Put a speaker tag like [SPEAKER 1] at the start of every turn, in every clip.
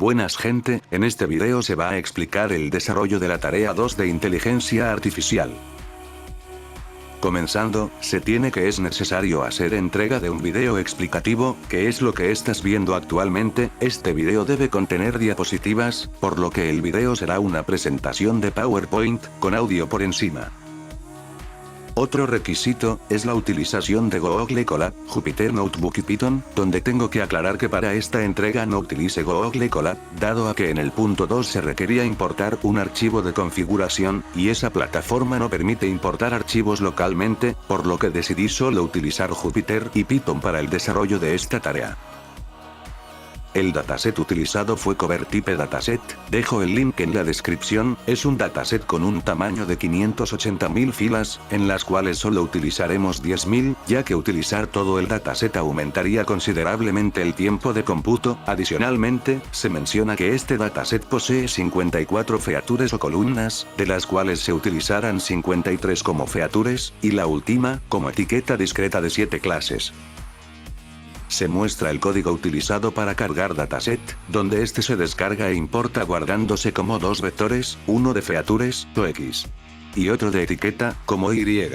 [SPEAKER 1] Buenas gente, en este video se va a explicar el desarrollo de la tarea 2 de inteligencia artificial. Comenzando, es necesario hacer entrega de un video explicativo, que es lo que estás viendo actualmente. Este video debe contener diapositivas, por lo que el video será una presentación de PowerPoint, con audio por encima. Otro requisito, es la utilización de Google Colab, Jupyter Notebook y Python, donde tengo que aclarar que para esta entrega no utilice Google Colab, dado a que en el punto 2 se requería importar un archivo de configuración, y esa plataforma no permite importar archivos localmente, por lo que decidí solo utilizar Jupyter y Python para el desarrollo de esta tarea. El dataset utilizado fue Covertype Dataset, dejo el link en la descripción. Es un dataset con un tamaño de 580.000 filas, en las cuales solo utilizaremos 10.000, ya que utilizar todo el dataset aumentaría considerablemente el tiempo de cómputo. Adicionalmente, se menciona que este dataset posee 54 features o columnas, de las cuales se utilizarán 53 como features, y la última, como etiqueta discreta de 7 clases. Se muestra el código utilizado para cargar dataset, donde este se descarga e importa guardándose como dos vectores, uno de features, o X, y otro de etiqueta, como Y.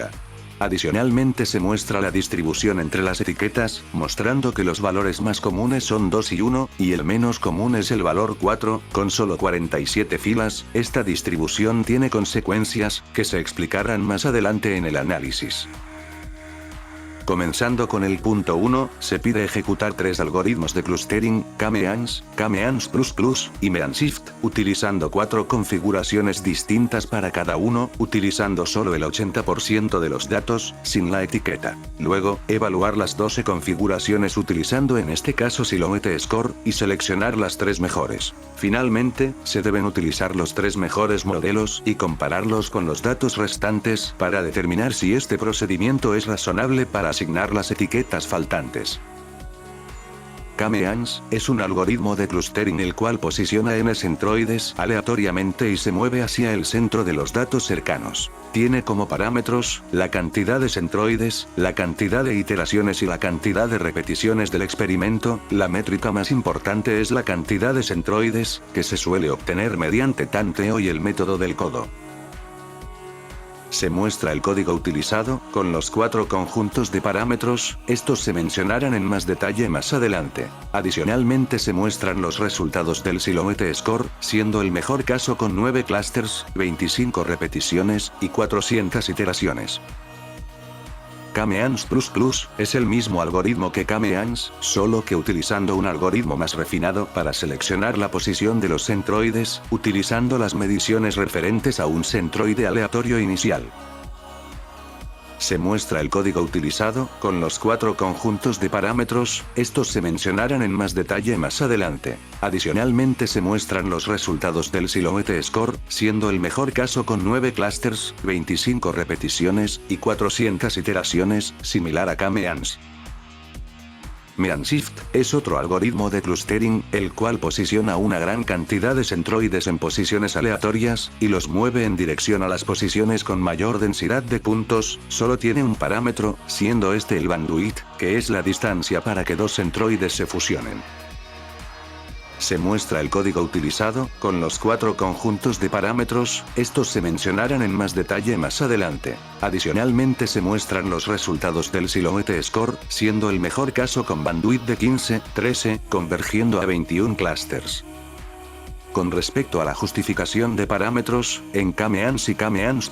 [SPEAKER 1] Adicionalmente se muestra la distribución entre las etiquetas, mostrando que los valores más comunes son 2 y 1, y el menos común es el valor 4, con solo 47 filas. Esta distribución tiene consecuencias, que se explicarán más adelante en el análisis. Comenzando con el punto 1, se pide ejecutar 3 algoritmos de clustering, K-means, K-means++ y meanshift, utilizando 4 configuraciones distintas para cada uno, utilizando solo el 80% de los datos, sin la etiqueta. Luego, evaluar las 12 configuraciones utilizando en este caso Silhouette Score, y seleccionar las 3 mejores. Finalmente, se deben utilizar los 3 mejores modelos y compararlos con los datos restantes para determinar si este procedimiento es razonable para asignar las etiquetas faltantes. K-means es un algoritmo de clustering el cual posiciona n centroides aleatoriamente y se mueve hacia el centro de los datos cercanos. Tiene como parámetros la cantidad de centroides, la cantidad de iteraciones y la cantidad de repeticiones del experimento. La métrica más importante es la cantidad de centroides, que se suele obtener mediante tanteo y el método del codo. Se muestra el código utilizado, con los 4 conjuntos de parámetros. Estos se mencionarán en más detalle más adelante. Adicionalmente se muestran los resultados del Silhouette Score, siendo el mejor caso con 9 clusters, 25 repeticiones, y 400 iteraciones. K-means++ es el mismo algoritmo que K-means, solo que utilizando un algoritmo más refinado para seleccionar la posición de los centroides, utilizando las mediciones referentes a un centroide aleatorio inicial. Se muestra el código utilizado, con los 4 conjuntos de parámetros. Estos se mencionarán en más detalle más adelante. Adicionalmente se muestran los resultados del Silhouette Score, siendo el mejor caso con 9 clusters, 25 repeticiones, y 400 iteraciones, similar a K-means. Meanshift es otro algoritmo de clustering, el cual posiciona una gran cantidad de centroides en posiciones aleatorias, y los mueve en dirección a las posiciones con mayor densidad de puntos. Solo tiene un parámetro, siendo este el bandwidth, que es la distancia para que dos centroides se fusionen. Se muestra el código utilizado, con los 4 conjuntos de parámetros. Estos se mencionarán en más detalle más adelante. Adicionalmente se muestran los resultados del Silhouette Score, siendo el mejor caso con bandwidth de 15, 13, convergiendo a 21 clusters. Con respecto a la justificación de parámetros, en K-means y K-means++,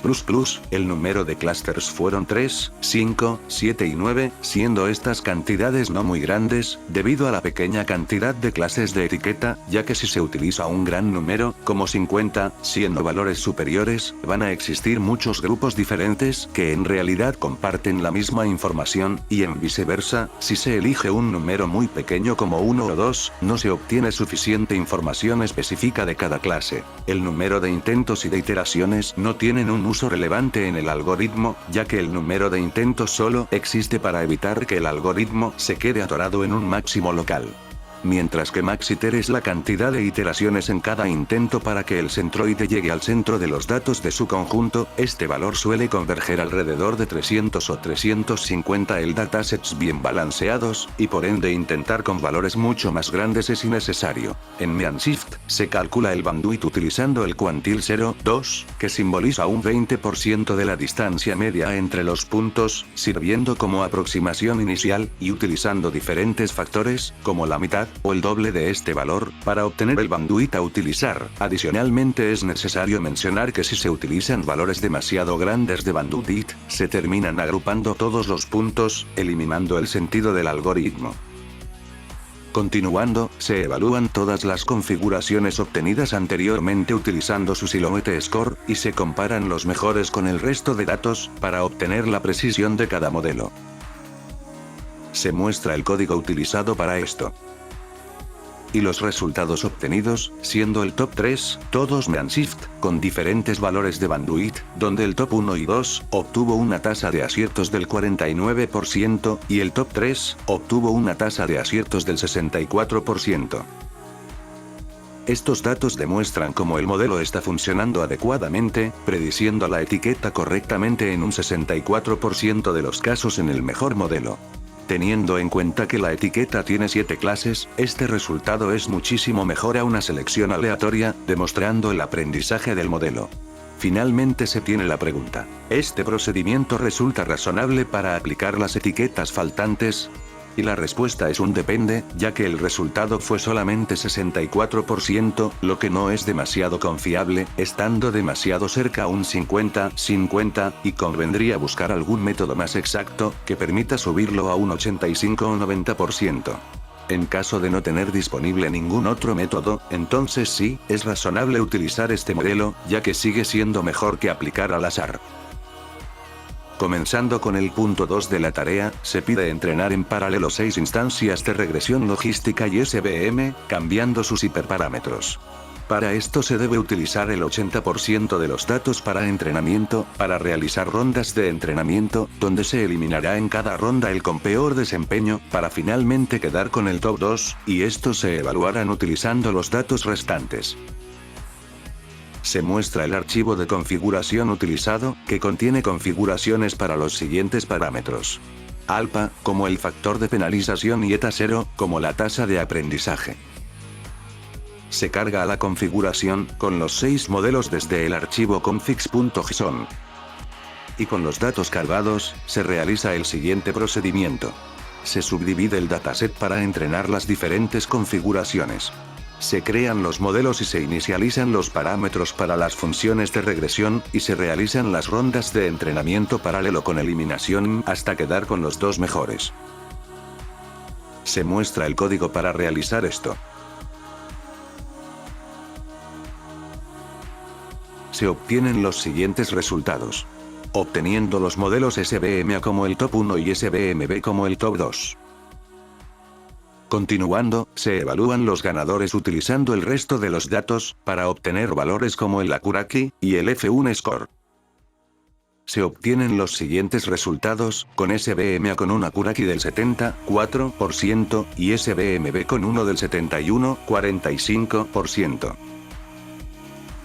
[SPEAKER 1] el número de clusters fueron 3, 5, 7 y 9, siendo estas cantidades no muy grandes, debido a la pequeña cantidad de clases de etiqueta, ya que si se utiliza un gran número, como 50, siendo valores superiores, van a existir muchos grupos diferentes que en realidad comparten la misma información, y en viceversa, si se elige un número muy pequeño como 1 o 2, no se obtiene suficiente información específica de cada clase. El número de intentos y de iteraciones no tienen un uso relevante en el algoritmo, ya que el número de intentos solo existe para evitar que el algoritmo se quede atorado en un máximo local. mientras que maxiter es la cantidad de iteraciones en cada intento para que el centroide llegue al centro de los datos de su conjunto. Este valor suele converger alrededor de 300 o 350 el datasets bien balanceados, y por ende intentar con valores mucho más grandes es innecesario. En MeanShift, se calcula el bandwidth utilizando el cuantil 0,2, que simboliza un 20% de la distancia media entre los puntos, sirviendo como aproximación inicial, y utilizando diferentes factores, como la mitad, o el doble de este valor, para obtener el bandwidth a utilizar. Adicionalmente es necesario mencionar que si se utilizan valores demasiado grandes de bandwidth, se terminan agrupando todos los puntos, eliminando el sentido del algoritmo. Continuando, se evalúan todas las configuraciones obtenidas anteriormente utilizando su Silhouette Score, y se comparan los mejores con el resto de datos, para obtener la precisión de cada modelo. Se muestra el código utilizado para esto y los resultados obtenidos, siendo el top 3, todos MeanShift, con diferentes valores de bandwidth, donde el top 1 y 2, obtuvo una tasa de aciertos del 49%, y el top 3, obtuvo una tasa de aciertos del 64%. Estos datos demuestran cómo el modelo está funcionando adecuadamente, prediciendo la etiqueta correctamente en un 64% de los casos en el mejor modelo. Teniendo en cuenta que la etiqueta tiene 7 clases, este resultado es muchísimo mejor a una selección aleatoria, demostrando el aprendizaje del modelo. Finalmente se tiene la pregunta: ¿este procedimiento resulta razonable para aplicar las etiquetas faltantes? Y la respuesta es un depende, ya que el resultado fue solamente 64%, lo que no es demasiado confiable, estando demasiado cerca a un 50-50, y convendría buscar algún método más exacto, que permita subirlo a un 85 o 90%. En caso de no tener disponible ningún otro método, entonces sí, es razonable utilizar este modelo, ya que sigue siendo mejor que aplicar al azar. Comenzando con el punto 2 de la tarea, se pide entrenar en paralelo 6 instancias de regresión logística y SVM, cambiando sus hiperparámetros. Para esto se debe utilizar el 80% de los datos para entrenamiento, para realizar rondas de entrenamiento, donde se eliminará en cada ronda el con peor desempeño, para finalmente quedar con el top 2, y estos se evaluarán utilizando los datos restantes. Se muestra el archivo de configuración utilizado, que contiene configuraciones para los siguientes parámetros: alfa, como el factor de penalización, y eta 0, como la tasa de aprendizaje. Se carga a la configuración, con los 6 modelos desde el archivo configs.json. Y con los datos cargados, se realiza el siguiente procedimiento. Se subdivide el dataset para entrenar las diferentes configuraciones. Se crean los modelos y se inicializan los parámetros para las funciones de regresión, y se realizan las rondas de entrenamiento paralelo con eliminación hasta quedar con los 2 mejores. Se muestra el código para realizar esto. Se obtienen los siguientes resultados, obteniendo los modelos SVM como el top 1 y SVMB como el top 2. Continuando, se evalúan los ganadores utilizando el resto de los datos, para obtener valores como el Accuracy y el F1 Score. Se obtienen los siguientes resultados, con SVM con un Accuracy del 74% y SVMB con uno del 71-45%.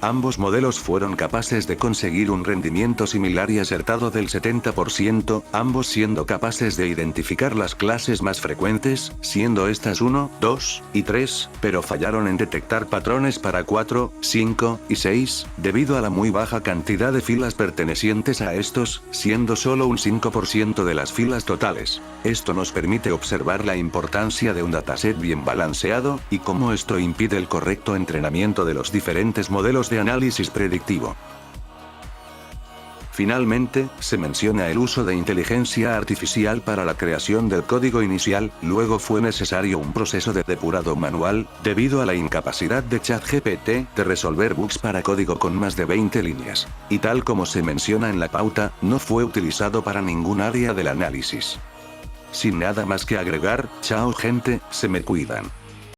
[SPEAKER 1] Ambos modelos fueron capaces de conseguir un rendimiento similar y acertado del 70%, ambos siendo capaces de identificar las clases más frecuentes, siendo estas 1, 2 y 3, pero fallaron en detectar patrones para 4, 5 y 6, debido a la muy baja cantidad de filas pertenecientes a estos, siendo solo un 5% de las filas totales. Esto nos permite observar la importancia de un dataset bien balanceado, y cómo esto impide el correcto entrenamiento de los diferentes modelos de análisis predictivo. Finalmente, se menciona el uso de inteligencia artificial para la creación del código inicial. Luego fue necesario un proceso de depurado manual, debido a la incapacidad de ChatGPT de resolver bugs para código con más de 20 líneas. Y tal como se menciona en la pauta, no fue utilizado para ningún área del análisis. Sin nada más que agregar, chao gente, se me cuidan.